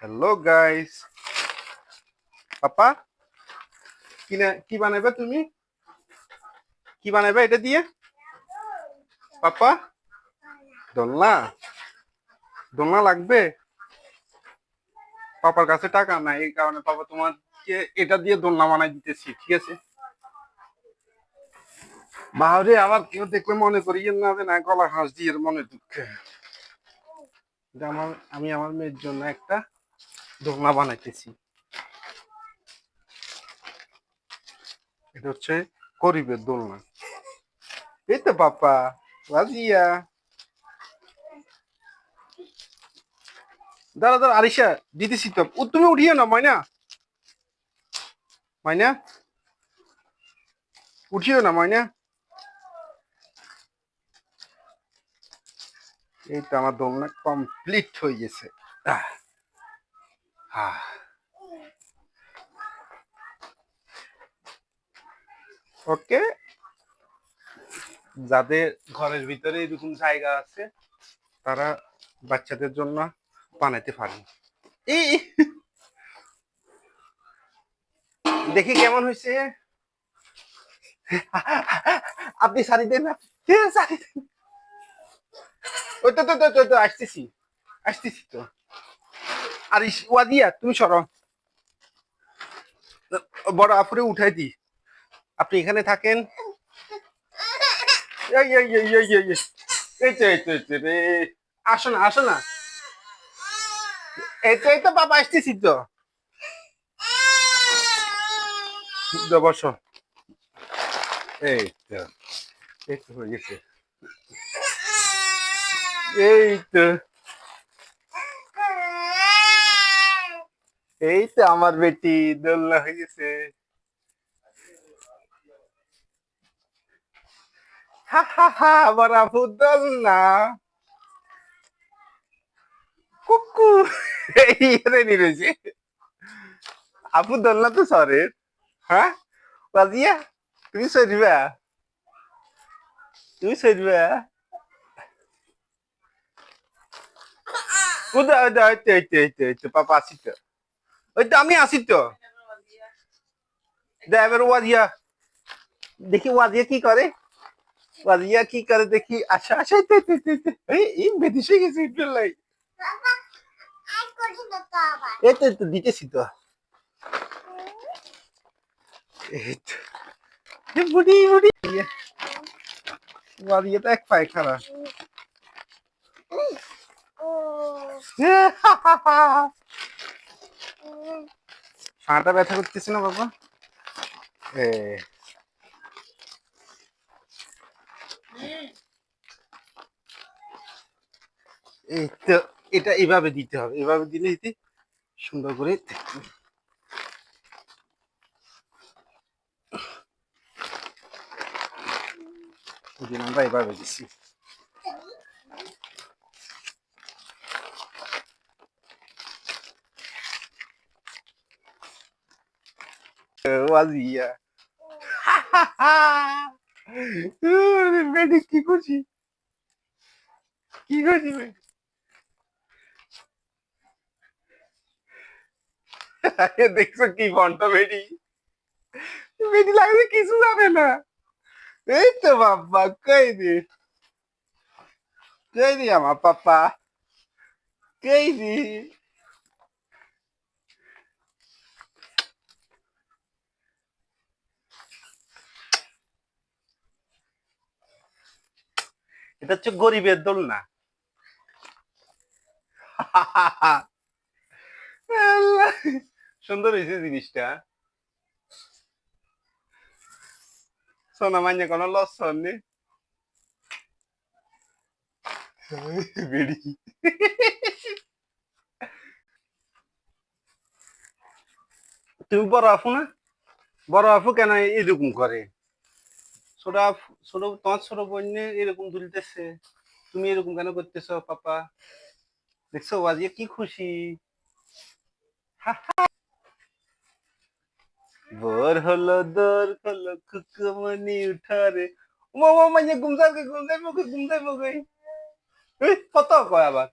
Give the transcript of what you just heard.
Hello guys. পাপা, কি বানাবে তুমি? কি বানাবে এটা দিয়ে? পাপা, দোলনা? দোলনা লাগবে? পাপার কাছে টাকা নাই, এই কারণে পাপা তোমাকে এটা দিয়ে দোলনা বানাই দিতেছি, ঠিক আছে? বাহরে, আবার কেউ দেখলে মনে করি না যে না গলা হাঁস দিয়ে মনে দুঃখে। এটা আমি আমার মেয়ের জন্য একটা দোলনা বানাইতেছি। এটা হচ্ছে গরিবের দোলনা। এই তো পাপা, রাজিয়া। দাঁড়া দাঁড়া, আরিশা দিতেছি তো। তুমি উঠিও না ময়না। ময়না, উঠিও না ময়না। এই তো আমার দোলনা কমপ্লিট হয়ে গেছে। আহ, আহ। ওকে, যাদের ঘরের ভিতরে এরকম জায়গা আছে তারা বাচ্চাদের জন্য বানাইতে পারে। এই দেখি কেমন হয়েছে। আপনি শাড়ি দেন না। শাড়ি দেন। ওই তো তো তো তো তো, আসতেছি আসতেছি তো। আর ওয়াদিয়া তুমি সরো, বড় আপুরে উঠাই দি। আপনি এখানে থাকেন। এই এই এই এই এই এই। এই তো এই তো এই তো রে। আসো না আসো না। এই তো বাবা আসতেছি তো। বসো। এই তো, এই তো হয়ে গেছে। এই তো, এই তো আমার বেটি দোলনা হয়ে গেছে। হা হা হা, আমার আপু দোলনা। কুকু, এই রেডি রয়েছে। আপু দোলনা তো সরের। হ্যাঁ বাজিয়া, তুমি সরবা? তুমি সরবা? কোথায়? ওই তো ওই তো এই তো এই তো এই তো পাপা আসি তো। ওই তো আমি আসি তো। এবার ওয়াজিয়া, দেখি ওয়াজিয়া কি করে। ওয়াজিয়া কি করে দেখি। আচ্ছা আচ্ছা, এই বেদিসে গেছে ইটলাই। এই তো এই তো দিতেছি তো। এই তো বুড়ি বুড়ি। ওয়াজিয়া তো এক পায়ে খারাপ। পাটা ব্যথা করতেছে না বাবা? এ, এই তো, এটা এভাবে দিতে হবে, এভাবে দিলে সুন্দর করে আমরা এভাবে দিচ্ছি। ওয়াজিয়া, মেয়েটি কি করছি, কি করছি দেখছো কি ঘন্টা বেটি। বেটি লাগলে কিছু যাবে না। এই তো বাবা, কই দি আমার পাপা, কই দি। এটা হচ্ছে গরিবের দোলনা। সুন্দর হয়েছে জিনিসটা। সোনা মাইনে কোনো লস নেই। বেড়ি, তুমি বড় আফু না? বড় আফু কেন এরকম করে? ছোট ছোট তোমার ছোট বোন এরকম দুলতেছে, তুমি এরকম কেন করতেছো পাপা? দেখছো আজকে কি খুশি। ভোর হলো দোর হলো খুকুমনি উঠারে। মামা মানে ঘুম যাবে কত কয় আবার।